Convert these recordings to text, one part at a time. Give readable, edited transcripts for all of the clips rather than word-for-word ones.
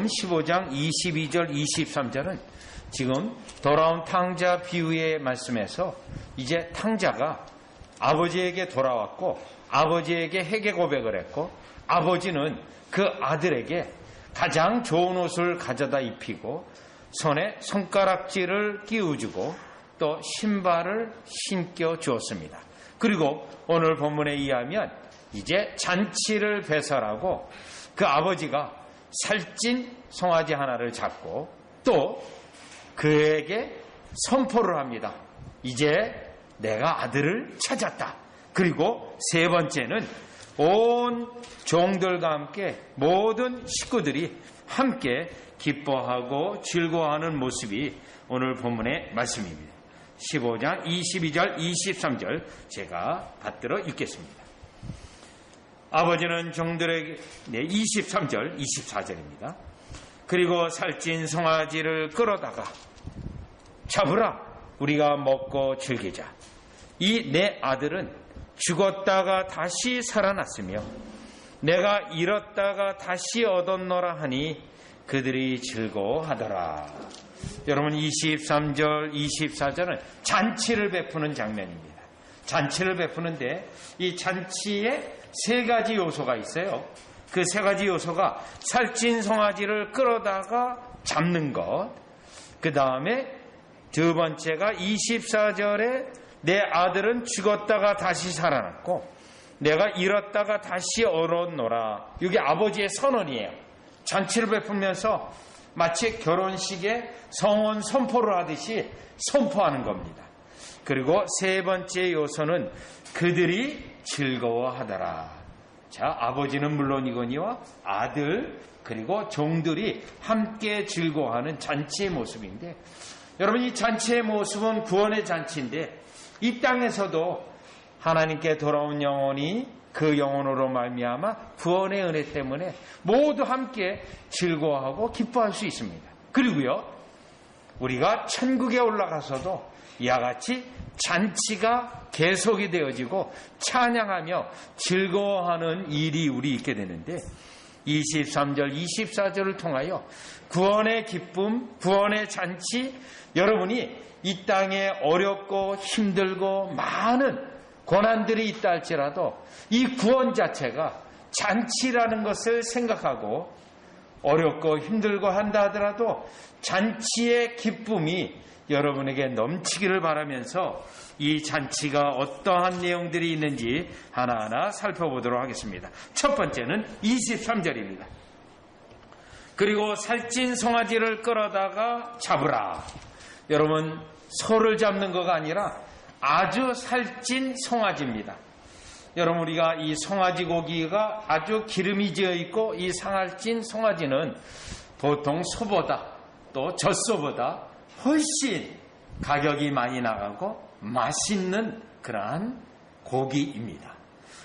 15장 22절 23절은 지금 돌아온 탕자 비유의 말씀에서 이제 탕자가 아버지에게 돌아왔고 아버지에게 회개 고백을 했고 아버지는 그 아들에게 가장 좋은 옷을 가져다 입히고 손에 손가락질을 끼워주고 또 신발을 신겨 주었습니다. 그리고 오늘 본문에 의하면 이제 잔치를 배설하고 그 아버지가 살찐 송아지 하나를 잡고 또 그에게 선포를 합니다. 이제 내가 아들을 찾았다. 그리고 세 번째는 온 종들과 함께 모든 식구들이 함께 기뻐하고 즐거워하는 모습이 오늘 본문의 말씀입니다. 15장 22절 23절 제가 받들어 읽겠습니다. 아버지는 종들에게 23절 24절입니다. 그리고 살찐 송아지를 끌어다가 잡으라 우리가 먹고 즐기자. 이 내 아들은 죽었다가 다시 살아났으며 내가 잃었다가 다시 얻었노라 하니 그들이 즐거워하더라. 여러분 23절 24절은 잔치를 베푸는 장면입니다. 잔치를 베푸는데 이 잔치에 세 가지 요소가 있어요. 그 세 가지 요소가 살찐 송아지를 끌어다가 잡는 것, 그 다음에 두 번째가 24절에 내 아들은 죽었다가 다시 살아났고 내가 잃었다가 다시 얻었노라. 이게 아버지의 선언이에요. 잔치를 베풀면서 마치 결혼식에 성혼 선포를 하듯이 선포하는 겁니다. 그리고 세 번째 요소는 그들이 즐거워하더라. 자, 아버지는 물론이거니와 아들 그리고 종들이 함께 즐거워하는 잔치의 모습인데 여러분 이 잔치의 모습은 구원의 잔치인데 이 땅에서도 하나님께 돌아온 영혼이 그 영혼으로 말미암아 구원의 은혜 때문에 모두 함께 즐거워하고 기뻐할 수 있습니다. 그리고요 우리가 천국에 올라가서도 이와 같이 잔치가 계속이 되어지고 찬양하며 즐거워하는 일이 우리 있게 되는데 23절 24절을 통하여 구원의 기쁨 구원의 잔치 여러분이 이 땅에 어렵고 힘들고 많은 고난들이 있다 할지라도 이 구원 자체가 잔치라는 것을 생각하고 어렵고 힘들고 한다 하더라도 잔치의 기쁨이 여러분에게 넘치기를 바라면서 이 잔치가 어떠한 내용들이 있는지 하나하나 살펴보도록 하겠습니다. 첫 번째는 23절입니다. 그리고 살찐 송아지를 끌어다가 잡으라. 여러분 소를 잡는 거가 아니라 아주 살찐 송아지입니다. 여러분 우리가 이 송아지 고기가 아주 기름이 지어 있고 이 살찐 송아지는 보통 소보다 또 젖소보다 훨씬 가격이 많이 나가고 맛있는 그러한 고기입니다.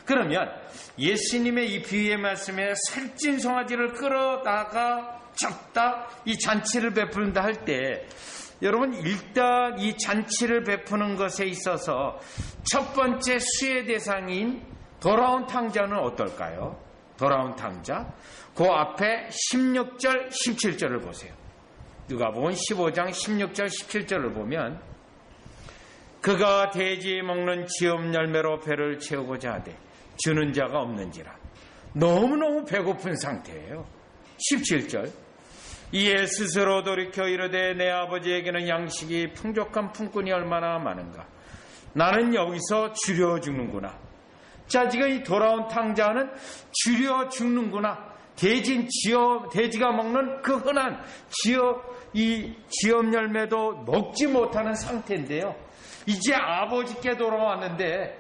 그러면 예수님의 이 비유의 말씀에 살찐 송아지를 끌어다가 잡다 이 잔치를 베푼다 할 때 여러분 일단 이 잔치를 베푸는 것에 있어서 첫 번째 수혜 대상인 돌아온 탕자는 어떨까요? 돌아온 탕자 그 앞에 16절 17절을 보세요. 누가복음 15장 16절 17절을 보면 그가 돼지 먹는 지엄 열매로 배를 채우고자 하되 주는 자가 없는지라. 너무너무 배고픈 상태예요. 17절 이에 스스로 돌이켜 이르되 내 아버지에게는 양식이 풍족한 품꾼이 얼마나 많은가. 나는 여기서 주려 죽는구나. 자, 지금 이 돌아온 탕자는 주려 죽는구나. 돼지가 먹는 그 흔한 지엄 열매도 먹지 못하는 상태인데요. 이제 아버지께 돌아왔는데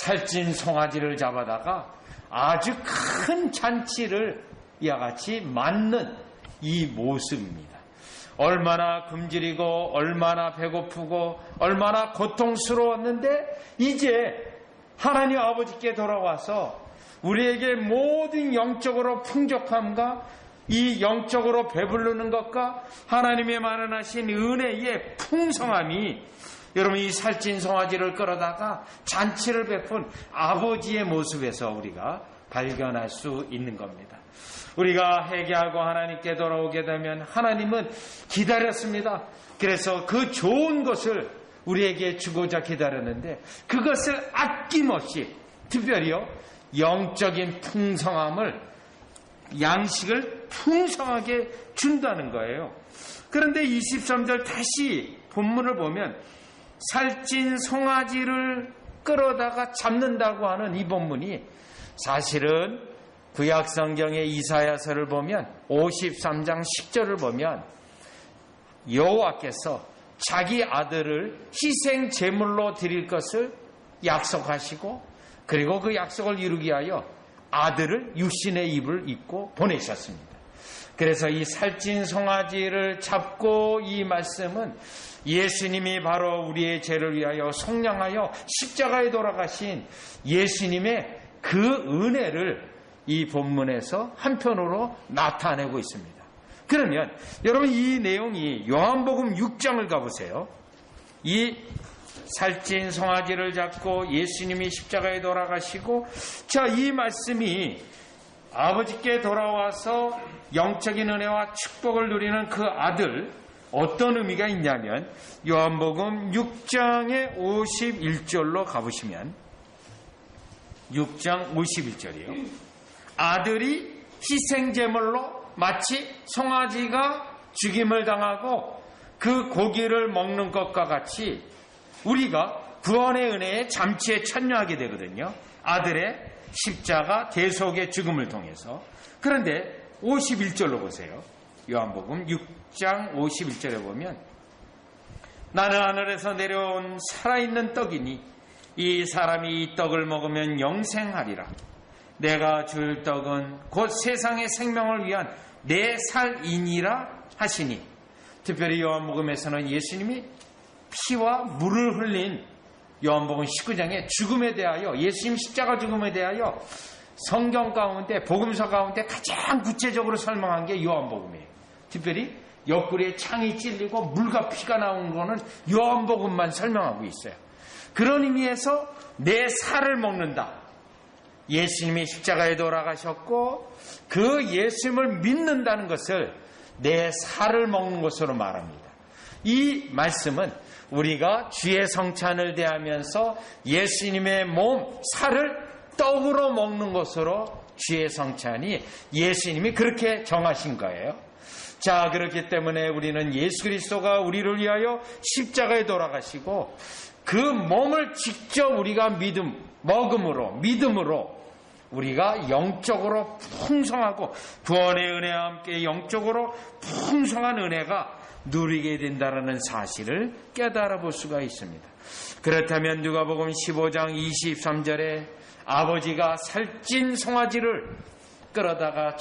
살찐 송아지를 잡아다가 아주 큰 잔치를 이와 같이 맞는 이 모습입니다. 얼마나 굶주리고 얼마나 배고프고 얼마나 고통스러웠는데 이제 하나님 아버지께 돌아와서 우리에게 모든 영적으로 풍족함과 이 영적으로 배부르는 것과 하나님의 만연하신 은혜의 풍성함이 여러분 이 살찐 송아지를 끌어다가 잔치를 베푼 아버지의 모습에서 우리가 발견할 수 있는 겁니다. 우리가 회개하고 하나님께 돌아오게 되면 하나님은 기다렸습니다. 그래서 그 좋은 것을 우리에게 주고자 기다렸는데 그것을 아낌없이 특별히요 영적인 풍성함을 양식을 풍성하게 준다는 거예요. 그런데 23절 다시 본문을 보면 살찐 송아지를 끌어다가 잡는다고 하는 이 본문이 사실은 구약성경의 이사야서를 보면 53장 10절을 보면 여호와께서 자기 아들을 희생 제물로 드릴 것을 약속하시고 그리고 그 약속을 이루기 위하여 아들을 육신의 입을 입고 보내셨습니다. 그래서 이 살찐 송아지를 잡고 이 말씀은 예수님이 바로 우리의 죄를 위하여 속량하여 십자가에 돌아가신 예수님의 그 은혜를 이 본문에서 한편으로 나타내고 있습니다. 그러면 여러분 이 내용이 요한복음 6장을 가보세요. 이 살찐 송아지를 잡고 예수님이 십자가에 돌아가시고 자, 이 말씀이 아버지께 돌아와서 영적인 은혜와 축복을 누리는 그 아들 어떤 의미가 있냐면 요한복음 6장의 51절로 가보시면 6장 51절이요. 아들이 희생제물로 마치 송아지가 죽임을 당하고 그 고기를 먹는 것과 같이 우리가 구원의 은혜의 잠시에 참여하게 되거든요. 아들의 십자가 대속의 죽음을 통해서. 그런데 51절로 보세요. 요한복음 6장 51절에 보면 나는 하늘에서 내려온 살아있는 떡이니 이 사람이 이 떡을 먹으면 영생하리라. 내가 줄 떡은 곧 세상의 생명을 위한 내 살이니라 하시니. 특별히 요한복음에서는 예수님이 피와 물을 흘린 요한복음 19장의 죽음에 대하여 예수님 십자가 죽음에 대하여 성경 가운데 복음서 가운데 가장 구체적으로 설명한 게 요한복음이에요. 특별히 옆구리에 창이 찔리고 물과 피가 나오는 거는 요한복음만 설명하고 있어요. 그런 의미에서 내 살을 먹는다. 예수님이 십자가에 돌아가셨고 그 예수님을 믿는다는 것을 내 살을 먹는 것으로 말합니다. 이 말씀은 우리가 주의 성찬을 대하면서 예수님의 몸, 살을 떡으로 먹는 것으로 주의 성찬이 예수님이 그렇게 정하신 거예요. 자, 그렇기 때문에 우리는 예수 그리스도가 우리를 위하여 십자가에 돌아가시고 그 몸을 직접 우리가 믿음으로 우리가 영적으로 풍성하고 구원의 은혜와 함께 영적으로 풍성한 은혜가 누리게 된다는 사실을 깨달아 볼 수가 있습니다. 그렇다면 누가복음 15장 23절에 아버지가 살찐 송아지를 끌어다가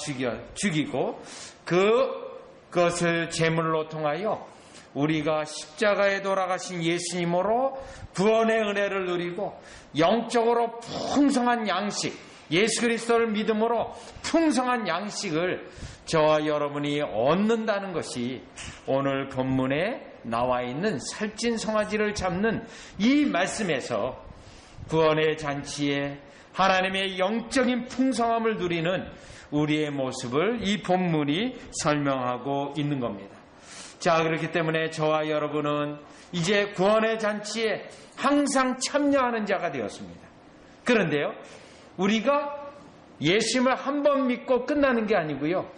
죽이고 그것을 제물로 통하여 우리가 십자가에 돌아가신 예수님으로 구원의 은혜를 누리고 영적으로 풍성한 양식, 예수 그리스도를 믿음으로 풍성한 양식을 저와 여러분이 얻는다는 것이 오늘 본문에 나와 있는 살찐 송아지를 잡는 이 말씀에서 구원의 잔치에 하나님의 영적인 풍성함을 누리는 우리의 모습을 이 본문이 설명하고 있는 겁니다. 자, 그렇기 때문에 저와 여러분은 이제 구원의 잔치에 항상 참여하는 자가 되었습니다. 그런데요, 우리가 예수님을 한 번 믿고 끝나는 게 아니고요.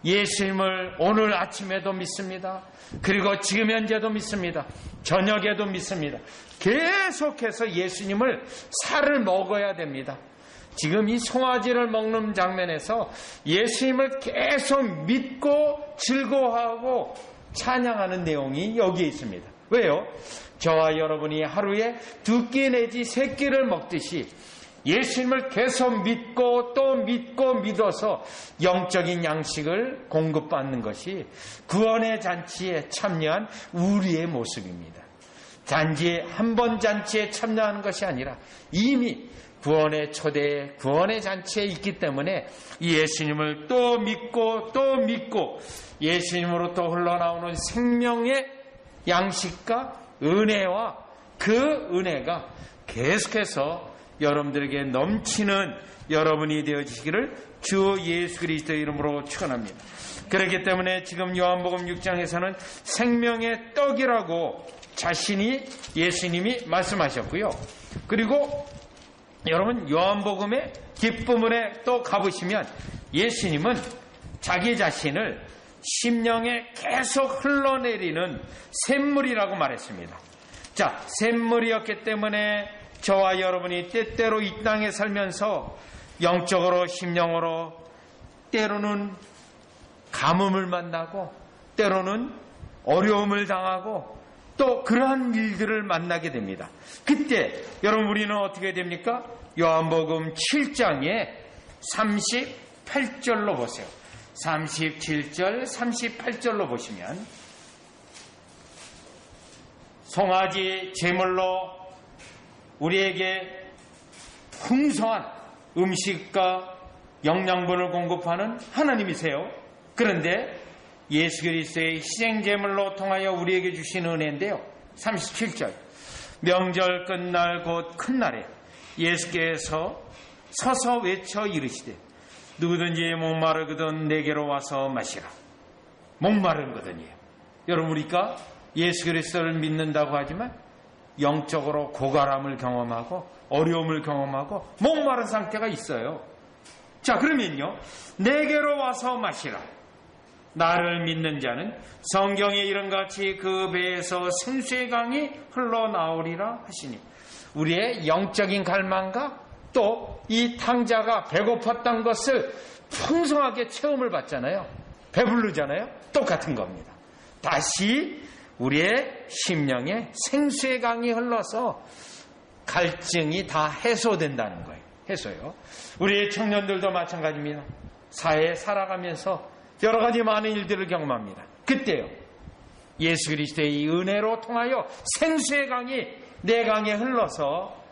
예수님을 오늘 아침에도 믿습니다. 그리고 지금 현재도 믿습니다. 저녁에도 믿습니다. 계속해서 예수님을 살을 먹어야 됩니다. 지금 이 송아지를 먹는 장면에서 예수님을 계속 믿고 즐거워하고 찬양하는 내용이 여기에 있습니다. 왜요? 저와 여러분이 하루에 2끼 내지 3끼를 먹듯이 예수님을 계속 믿고 또 믿고 믿어서 영적인 양식을 공급받는 것이 구원의 잔치에 참여한 우리의 모습입니다. 단지 한 번 잔치에 참여하는 것이 아니라 이미 구원의 초대에 구원의 잔치에 있기 때문에 예수님을 또 믿고 예수님으로부터 흘러나오는 생명의 양식과 은혜와 그 은혜가 계속해서 여러분들에게 넘치는 여러분이 되어지시기를 주 예수 그리스도의 이름으로 축원합니다. 그렇기 때문에 지금 요한복음 6장에서는 생명의 떡이라고 자신이 예수님이 말씀하셨고요. 그리고 여러분 요한복음의 뒷부분에 또 가보시면 예수님은 자기 자신을 심령에 계속 흘러내리는 샘물이라고 말했습니다. 자, 샘물이었기 때문에 저와 여러분이 때때로 이 땅에 살면서 영적으로 심령으로 때로는 가뭄을 만나고 때로는 어려움을 당하고 또 그러한 일들을 만나게 됩니다. 그때 여러분 우리는 어떻게 됩니까? 요한복음 7장에 38절로 보세요. 37절 38절로 보시면 송아지 제물로 우리에게 풍성한 음식과 영양분을 공급하는 하나님이세요. 그런데 예수 그리스도의 희생제물로 통하여 우리에게 주신 은혜인데요. 37절 명절 끝날 곧 큰 날에 예수께서 서서 외쳐 이르시되 누구든지 목마르거든 내게로 와서 마시라. 목마른 거든요. 여러분 우리가 예수 그리스도를 믿는다고 하지만 영적으로 고갈함을 경험하고 어려움을 경험하고 목마른 상태가 있어요. 자, 그러면요 내게로 와서 마시라. 나를 믿는 자는 성경에 이른같이 그 배에서 생수의 강이 흘러나오리라 하시니 우리의 영적인 갈망과 또 이 탕자가 배고팠던 것을 풍성하게 체험을 받잖아요. 배부르잖아요. 똑같은 겁니다. 다시 우리의 심령에 생수의 강이 흘러서 갈증이 다 해소된다는 거예요. 해소요. 우리 청년들도 마찬가지입니다. 사회에 살아가면서 여러 가지 많은 일들을 경험합니다. 그때요 예수 그리스도의 이 은혜로 통하여 생수의 강이 내 강에 흘러서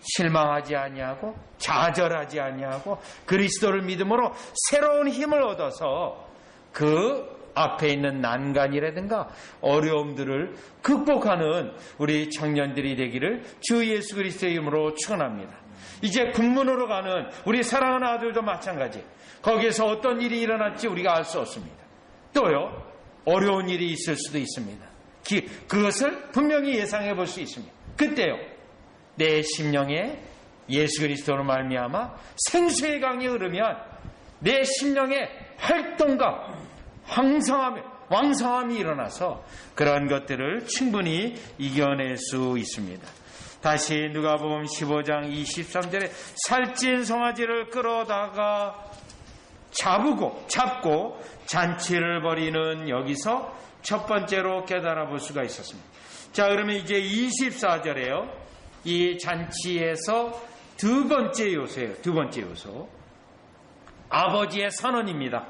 실망하지 아니하고 좌절하지 아니하고 그리스도를 믿음으로 새로운 힘을 얻어서 그 앞에 있는 난간이라든가 어려움들을 극복하는 우리 청년들이 되기를 주 예수 그리스도의 이름으로 축원합니다. 이제 군문으로 가는 우리 사랑하는 아들도 마찬가지. 거기에서 어떤 일이 일어날지 우리가 알 수 없습니다. 또요 어려운 일이 있을 수도 있습니다. 그것을 분명히 예상해 볼 수 있습니다. 그때요 내 심령에 예수 그리스도로 말미암아 생수의 강이 흐르면 내 심령에 활동과 왕성함이 일어나서 그런 것들을 충분히 이겨낼 수 있습니다. 다시 누가복음 15장 23절에 살찐 송아지를 끌어다가 잡고 잔치를 벌이는 여기서 첫 번째로 깨달아 볼 수가 있었습니다. 자, 그러면 이제 24절에요. 이 잔치에서 두 번째 요소예요. 두 번째 요소. 아버지의 선언입니다.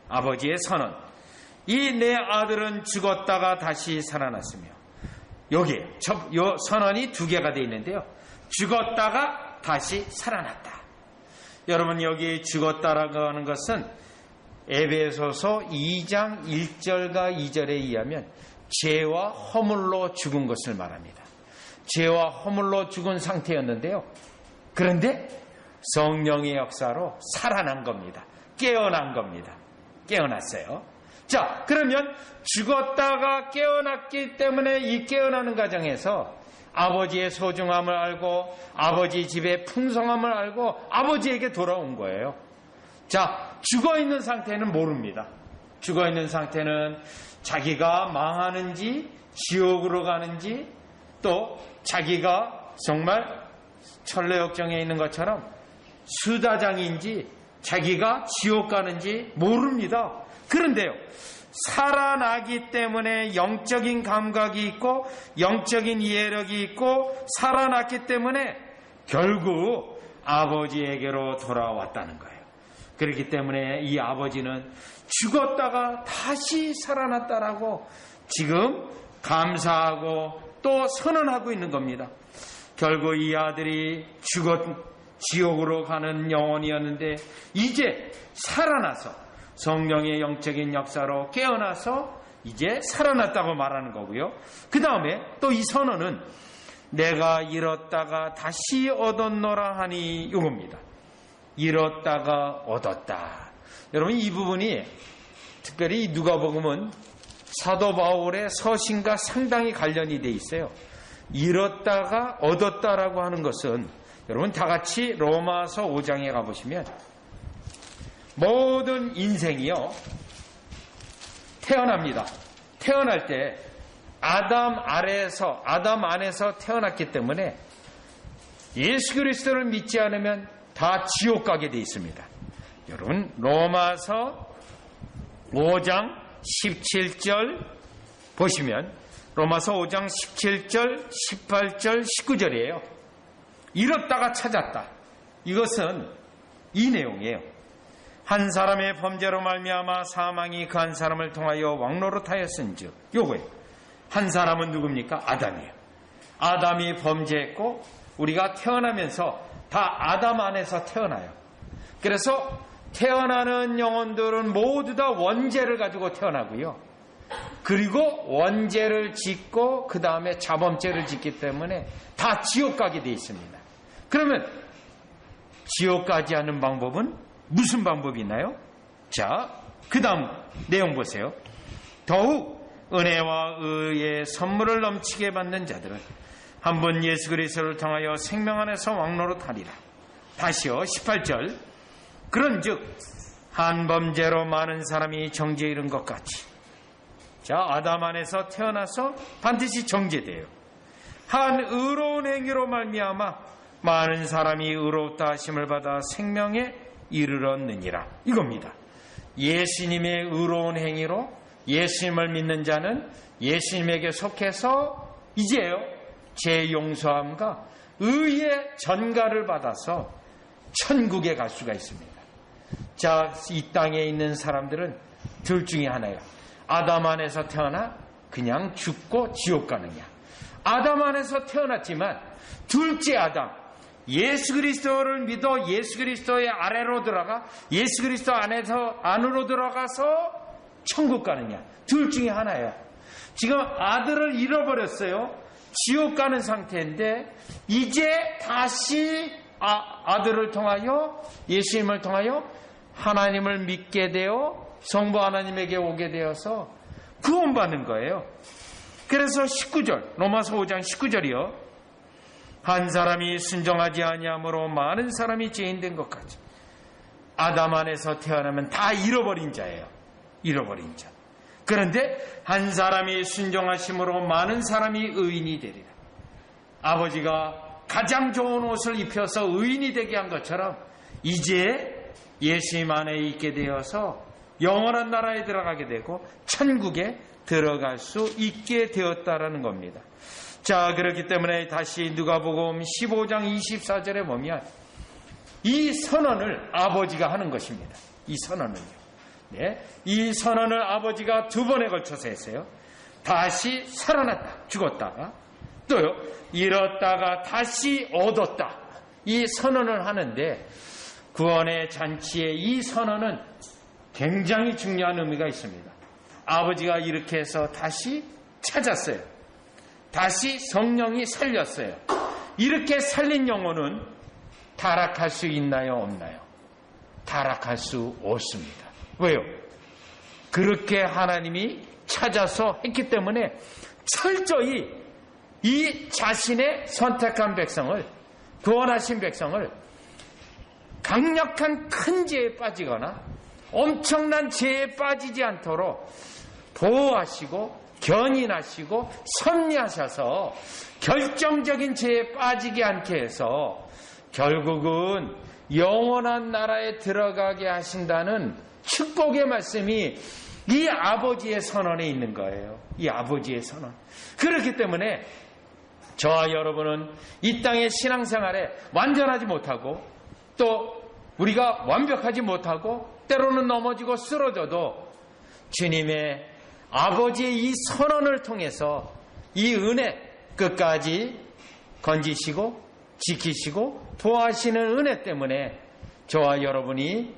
아버지의 선언. 이 내 아들은 죽었다가 다시 살아났으며 여기에 요 선언이 두 개가 되어 있는데요. 죽었다가 다시 살아났다. 여러분 여기 죽었다라고 하는 것은 에베소서 2장 1절과 2절에 의하면 죄와 허물로 죽은 것을 말합니다. 죄와 허물로 죽은 상태였는데요. 그런데 성령의 역사로 살아난 겁니다. 깨어난 겁니다. 깨어났어요. 자, 그러면 죽었다가 깨어났기 때문에 이 깨어나는 과정에서 아버지의 소중함을 알고 아버지 집의 풍성함을 알고 아버지에게 돌아온 거예요. 자, 죽어있는 상태는 모릅니다. 죽어있는 상태는 자기가 망하는지 지옥으로 가는지 또 자기가 정말 천래역정에 있는 것처럼 수다장인지 자기가 지옥 가는지 모릅니다. 그런데요, 살아나기 때문에 영적인 감각이 있고 영적인 이해력이 있고 살아났기 때문에 결국 아버지에게로 돌아왔다는 거예요. 그렇기 때문에 이 아버지는 죽었다가 다시 살아났다라고 지금 감사하고 또 선언하고 있는 겁니다. 결국 이 아들이 지옥으로 가는 영혼이었는데 이제 살아나서 성령의 영적인 역사로 깨어나서 이제 살아났다고 말하는 거고요. 그 다음에 또 이 선언은 내가 잃었다가 다시 얻었노라 하니 이겁니다. 잃었다가 얻었다. 여러분, 이 부분이 특별히 누가복음은 사도 바울의 서신과 상당히 관련이 돼 있어요. 잃었다가 얻었다라고 하는 것은 여러분 다 같이 로마서 5장에 가보시면 모든 인생이요 태어납니다. 태어날 때 아담 안에서 태어났기 때문에 예수 그리스도를 믿지 않으면 다 지옥 가게 돼 있습니다. 여러분 로마서 5장 17절 보시면 로마서 5장 17절, 18절, 19절이에요. 잃었다가 찾았다. 이것은 이 내용이에요. 한 사람의 범죄로 말미암아 사망이 그 한 사람을 통하여 왕노릇하였은즉, 요거예요. 한 사람은 누굽니까? 아담이에요. 아담이 범죄했고 우리가 태어나면서 다 아담 안에서 태어나요. 그래서 태어나는 영혼들은 모두 다 원죄를 가지고 태어나고요. 그리고 원죄를 짓고 그 다음에 자범죄를 짓기 때문에 다 지옥 가게 되어 있습니다. 그러면 지옥 가지 않는 방법은 무슨 방법이 있나요? 자, 그 다음 내용 보세요. 더욱 은혜와 의의 선물을 넘치게 받는 자들은 한 번 예수 그리스도를 통하여 생명 안에서 왕노릇하리라. 다시요, 18절. 그런즉 한 범죄로 많은 사람이 정죄에 이른 것 같이, 자, 아담 안에서 태어나서 반드시 정죄돼요. 한 의로운 행위로 말미암아 많은 사람이 의롭다 하심을 받아 생명에 이르렀느니라. 이겁니다. 예수님의 의로운 행위로 예수님을 믿는 자는 예수님에게 속해서 이제요 죄 용서함과 의의 전가를 받아서 천국에 갈 수가 있습니다. 자, 이 땅에 있는 사람들은 둘 중에 하나예요. 아담 안에서 태어나 그냥 죽고 지옥 가느냐, 아담 안에서 태어났지만 둘째 아담 예수 그리스도를 믿어 예수 그리스도의 아래로 들어가 예수 그리스도 안으로 들어가서 천국 가느냐, 둘 중에 하나예요. 지금 아들을 잃어버렸어요. 지옥 가는 상태인데 이제 다시 아들을 통하여 예수님을 통하여 하나님을 믿게 되어 성부 하나님에게 오게 되어서 구원받는 거예요. 그래서 19절 로마서 5장 19절이요. 한 사람이 순종하지 아니함으로 많은 사람이 죄인 된 것 같이 아담 안에서 태어나면 다 잃어버린 자예요. 잃어버린 자. 그런데 한 사람이 순종하심으로 많은 사람이 의인이 되리라. 아버지가 가장 좋은 옷을 입혀서 의인이 되게 한 것처럼 이제 예수님 안에 있게 되어서 영원한 나라에 들어가게 되고 천국에 들어갈 수 있게 되었다라는 겁니다. 자, 그렇기 때문에 다시 누가복음 15장 24절에 보면 이 선언을 아버지가 하는 것입니다. 이 선언은요. 네, 이 선언을 아버지가 두 번에 걸쳐서 했어요. 다시 살아났다, 죽었다가 또요 잃었다가 다시 얻었다. 이 선언을 하는데 구원의 잔치에 이 선언은 굉장히 중요한 의미가 있습니다. 아버지가 이렇게 해서 다시 찾았어요. 다시 성령이 살렸어요. 이렇게 살린 영혼은 타락할 수 있나요, 없나요? 타락할 수 없습니다. 왜요? 그렇게 하나님이 찾아서 했기 때문에 철저히 이 자신의 선택한 백성을, 구원하신 백성을 강력한 큰 죄에 빠지거나 엄청난 죄에 빠지지 않도록 보호하시고 견인하시고 섭리하셔서 결정적인 죄에 빠지지 않게 해서 결국은 영원한 나라에 들어가게 하신다는 축복의 말씀이 이 아버지의 선언에 있는 거예요. 이 아버지의 선언. 그렇기 때문에 저와 여러분은 이 땅의 신앙생활에 완전하지 못하고 또 우리가 완벽하지 못하고 때로는 넘어지고 쓰러져도 주님의 아버지의 이 선언을 통해서 이 은혜 끝까지 건지시고 지키시고 도와하시는 은혜 때문에 저와 여러분이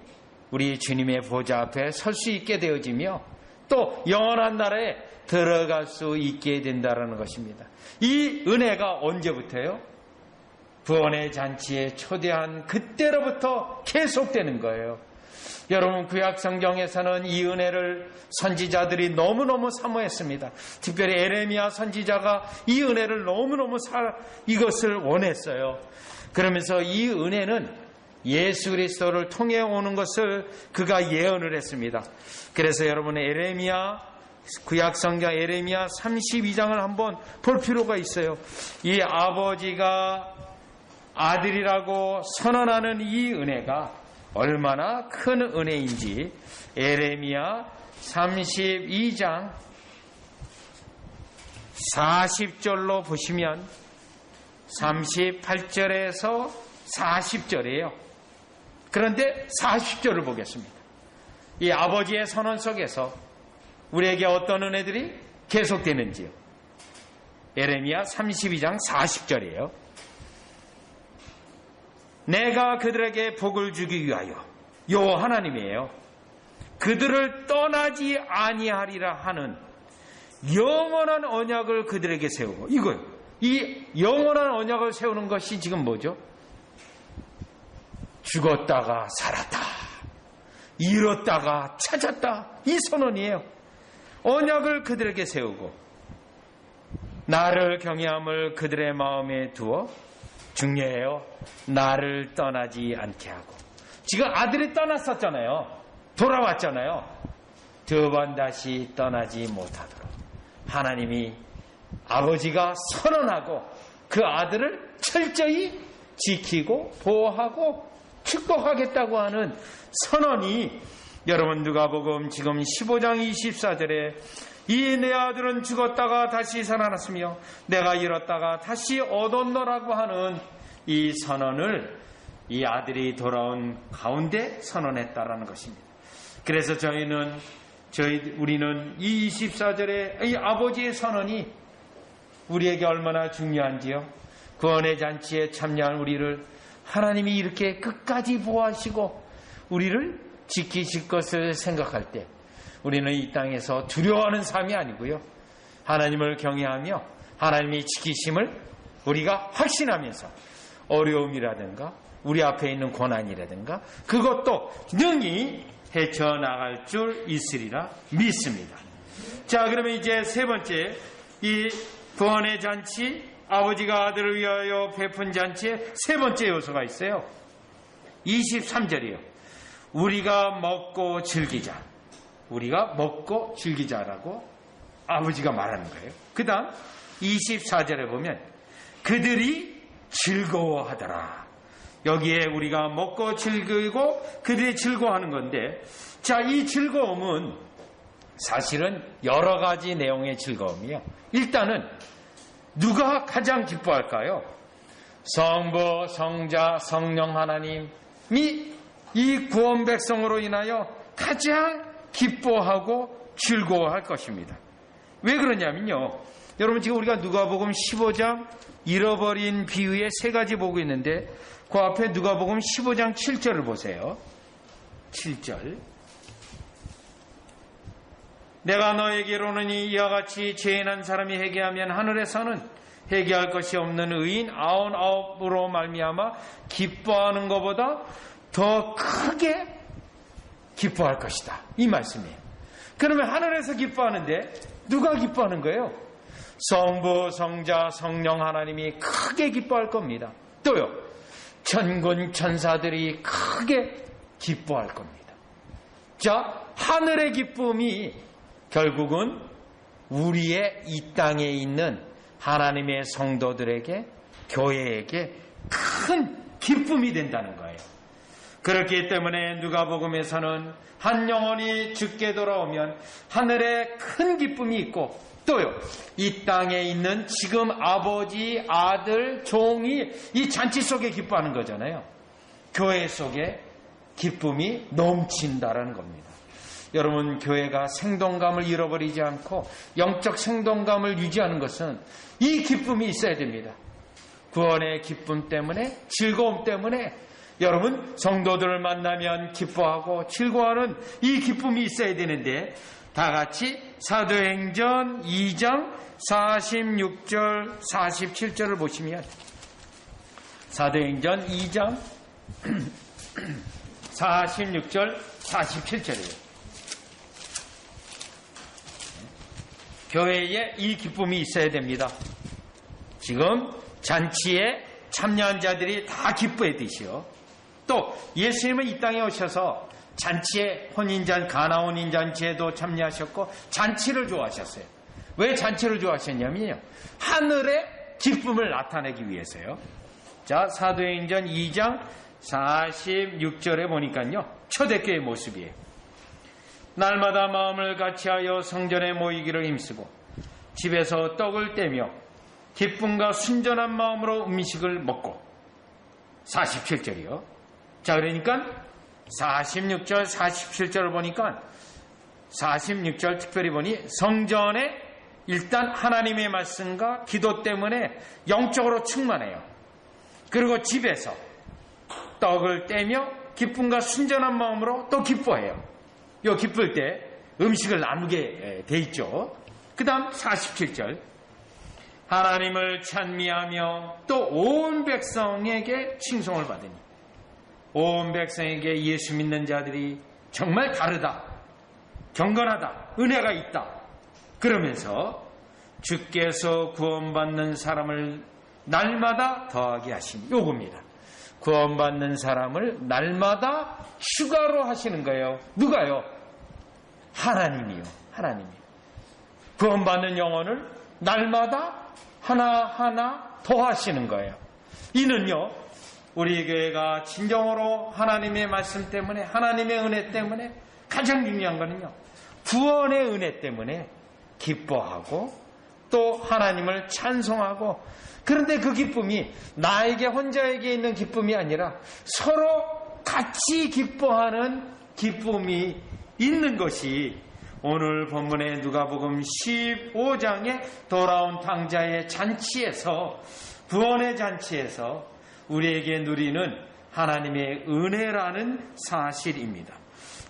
우리 주님의 보좌 앞에 설 수 있게 되어지며 또 영원한 나라에 들어갈 수 있게 된다는 것입니다. 이 은혜가 언제부터요? 구원의 잔치에 초대한 그때로부터 계속되는 거예요. 여러분, 구약 성경에서는 이 은혜를 선지자들이 너무너무 사모했습니다. 특별히 에레미야 선지자가 이 은혜를 너무너무 이것을 원했어요. 그러면서 이 은혜는 예수 그리스도를 통해 오는 것을 그가 예언을 했습니다. 그래서 여러분, 구약 성경 에레미야 32장을 한번 볼 필요가 있어요. 이 아버지가 아들이라고 선언하는 이 은혜가 얼마나 큰 은혜인지 에레미야 32장 40절로 보시면 38절에서 40절이에요. 그런데 40절을 보겠습니다. 이 아버지의 선언 속에서 우리에게 어떤 은혜들이 계속되는지요. 에레미야 32장 40절이에요. 내가 그들에게 복을 주기 위하여, 요 하나님이에요, 그들을 떠나지 아니하리라 하는 영원한 언약을 그들에게 세우고, 이거요. 이 영원한 언약을 세우는 것이 지금 뭐죠? 죽었다가 살았다, 잃었다가 찾았다, 이 선언이에요. 언약을 그들에게 세우고 나를 경외함을 그들의 마음에 두어, 중요해요, 나를 떠나지 않게 하고. 지금 아들이 떠났었잖아요. 돌아왔잖아요. 두 번 다시 떠나지 못하도록 하나님이, 아버지가 선언하고 그 아들을 철저히 지키고 보호하고 축복하겠다고 하는 선언이, 여러분, 누가복음 지금 15장 24절에 이 내 아들은 죽었다가 다시 살아났으며 내가 잃었다가 다시 얻었노라고 하는 이 선언을 이 아들이 돌아온 가운데 선언했다라는 것입니다. 그래서 우리는 이 24절의 이 아버지의 선언이 우리에게 얼마나 중요한지요. 구원의 잔치에 참여한 우리를 하나님이 이렇게 끝까지 보호하시고 우리를 지키실 것을 생각할 때 우리는 이 땅에서 두려워하는 삶이 아니고요, 하나님을 경외하며 하나님이 지키심을 우리가 확신하면서 어려움이라든가 우리 앞에 있는 고난이라든가 그것도 능히 헤쳐나갈 줄 있으리라 믿습니다. 자, 그러면 이제 세 번째, 이 구원의 잔치, 아버지가 아들을 위하여 베푼 잔치에 세 번째 요소가 있어요. 23절이요. 우리가 먹고 즐기자. 우리가 먹고 즐기자라고 아버지가 말하는 거예요. 그 다음 24절에 보면 그들이 즐거워하더라. 여기에 우리가 먹고 즐기고 그들이 즐거워하는 건데, 자, 이 즐거움은 사실은 여러 가지 내용의 즐거움이에요. 일단은 누가 가장 기뻐할까요? 성부, 성자, 성령 하나님이 이 구원 백성으로 인하여 가장 기뻐하고 즐거워할 것입니다. 왜 그러냐면요, 여러분, 지금 우리가 누가복음 15장 잃어버린 비유의 세 가지 보고 있는데, 그 앞에 누가복음 15장 7절을 보세요. 7절. 내가 너에게 이르노니 이와 같이 죄인한 사람이 회개하면 하늘에서는 회개할 것이 없는 의인 99으로 말미암아 기뻐하는 것보다 더 크게 기뻐할 것이다, 이 말씀이에요. 그러면 하늘에서 기뻐하는데 누가 기뻐하는 거예요? 성부, 성자, 성령 하나님이 크게 기뻐할 겁니다. 또요, 천군 천사들이 크게 기뻐할 겁니다. 자, 하늘의 기쁨이 결국은 우리의 이 땅에 있는 하나님의 성도들에게, 교회에게 큰 기쁨이 된다는 거예요. 그렇기 때문에 누가복음에서는 한 영혼이 죽게 돌아오면 하늘에 큰 기쁨이 있고, 또요, 이 땅에 있는 지금 아버지, 아들, 종이 이 잔치 속에 기뻐하는 거잖아요. 교회 속에 기쁨이 넘친다라는 겁니다. 여러분, 교회가 생동감을 잃어버리지 않고 영적 생동감을 유지하는 것은 이 기쁨이 있어야 됩니다. 구원의 기쁨 때문에, 즐거움 때문에 여러분, 성도들을 만나면 기뻐하고 즐거워하는 이 기쁨이 있어야 되는데, 다 같이 사도행전 2장 46절 47절을 보시면 사도행전 2장 46절 47절이에요. 교회에 이 기쁨이 있어야 됩니다. 지금 잔치에 참여한 자들이 다 기뻐했듯이요. 또 예수님은 이 땅에 오셔서 잔치에 가나 혼인잔치에도 참여하셨고 잔치를 좋아하셨어요. 왜 잔치를 좋아하셨냐면요, 하늘의 기쁨을 나타내기 위해서요. 자, 사도행전 2장 46절에 보니까요, 초대교회의 모습이에요. 날마다 마음을 같이하여 성전에 모이기를 힘쓰고 집에서 떡을 떼며 기쁨과 순전한 마음으로 음식을 먹고. 47절이요. 자, 그러니까 46절 47절을 보니까 46절 특별히 보니 성전에 일단 하나님의 말씀과 기도 때문에 영적으로 충만해요. 그리고 집에서 떡을 떼며 기쁨과 순전한 마음으로 또 기뻐해요. 요 기쁠 때 음식을 나누게 돼 있죠. 그 다음 47절, 하나님을 찬미하며 또 온 백성에게 칭송을 받으니. 온 백성에게 예수 믿는 자들이 정말 다르다, 경건하다, 은혜가 있다, 그러면서 주께서 구원받는 사람을 날마다 더하게 하시니. 요겁니다. 구원받는 사람을 날마다 추가로 하시는 거예요. 누가요? 하나님이요. 하나님이. 구원받는 영혼을 날마다 하나하나 더하시는 거예요. 이는요, 우리 교회가 진정으로 하나님의 말씀 때문에, 하나님의 은혜 때문에, 가장 중요한 거는요, 구원의 은혜 때문에 기뻐하고 또 하나님을 찬송하고. 그런데 그 기쁨이 나에게 혼자에게 있는 기쁨이 아니라 서로 같이 기뻐하는 기쁨이 있는 것이 오늘 본문의 누가복음 15장의 돌아온 탕자의 잔치에서, 구원의 잔치에서 우리에게 누리는 하나님의 은혜라는 사실입니다.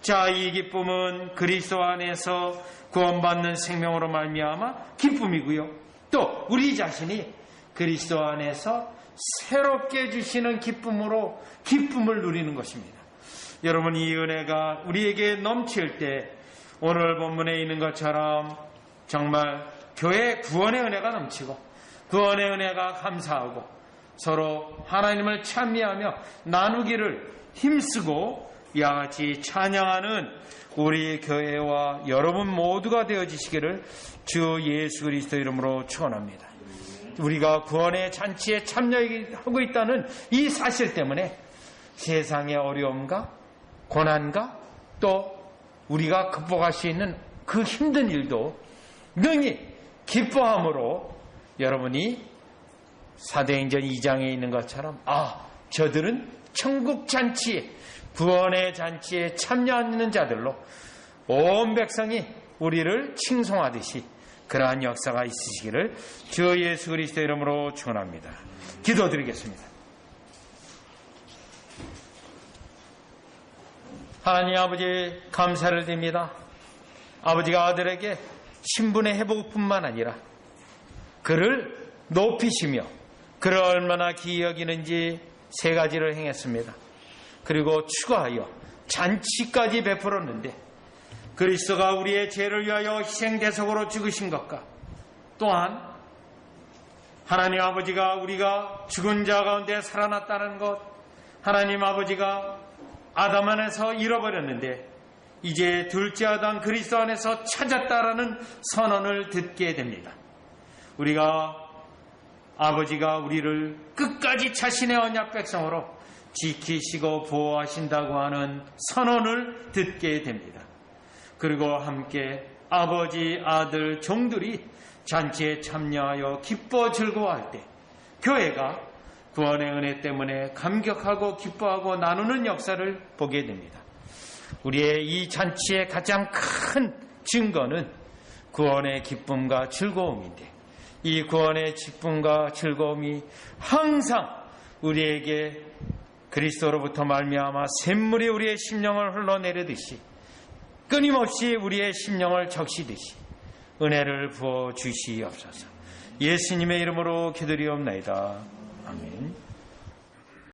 자, 이 기쁨은 그리스도 안에서 구원받는 생명으로 말미암아 기쁨이고요. 또 우리 자신이 그리스도 안에서 새롭게 주시는 기쁨으로 기쁨을 누리는 것입니다. 여러분, 이 은혜가 우리에게 넘칠 때 오늘 본문에 있는 것처럼 정말 교회 구원의 은혜가 넘치고, 구원의 은혜가 감사하고 서로 하나님을 찬미하며 나누기를 힘쓰고 이와 같이 찬양하는 우리 교회와 여러분 모두가 되어지시기를 주 예수 그리스도 이름으로 축원합니다. 우리가 구원의 잔치에 참여하고 있다는 이 사실 때문에 세상의 어려움과 고난과 또 우리가 극복할 수 있는 그 힘든 일도 능히 기뻐함으로 여러분이 사도행전 2장에 있는 것처럼, 저들은 천국 잔치에, 구원의 잔치에 참여하는 자들로 온 백성이 우리를 칭송하듯이 그러한 역사가 있으시기를 주 예수 그리스도 이름으로 축원합니다. 기도드리겠습니다. 하나님 아버지, 감사를 드립니다. 아버지가 아들에게 신분의 회복뿐만 아니라 그를 높이시며 그를 얼마나 기이 여기는지 세 가지를 행했습니다. 그리고 추가하여 잔치까지 베풀었는데, 그리스도가 우리의 죄를 위하여 희생대속으로 죽으신 것과 또한 하나님 아버지가 우리가 죽은 자 가운데 살아났다는 것, 하나님 아버지가 아담 안에서 잃어버렸는데 이제 둘째 아담 그리스도 안에서 찾았다라는 선언을 듣게 됩니다. 우리가 아버지가 우리를 끝까지 자신의 언약 백성으로 지키시고 보호하신다고 하는 선언을 듣게 됩니다. 그리고 함께 아버지, 아들, 종들이 잔치에 참여하여 기뻐 즐거워할 때 교회가 구원의 은혜 때문에 감격하고 기뻐하고 나누는 역사를 보게 됩니다. 우리의 이 잔치의 가장 큰 증거는 구원의 기쁨과 즐거움인데, 이 구원의 기쁨과 즐거움이 항상 우리에게 그리스도로부터 말미암아 샘물이 우리의 심령을 흘러내리듯이 끊임없이 우리의 심령을 적시듯이 은혜를 부어 주시옵소서. 예수님의 이름으로 기도리옵나이다. 아멘.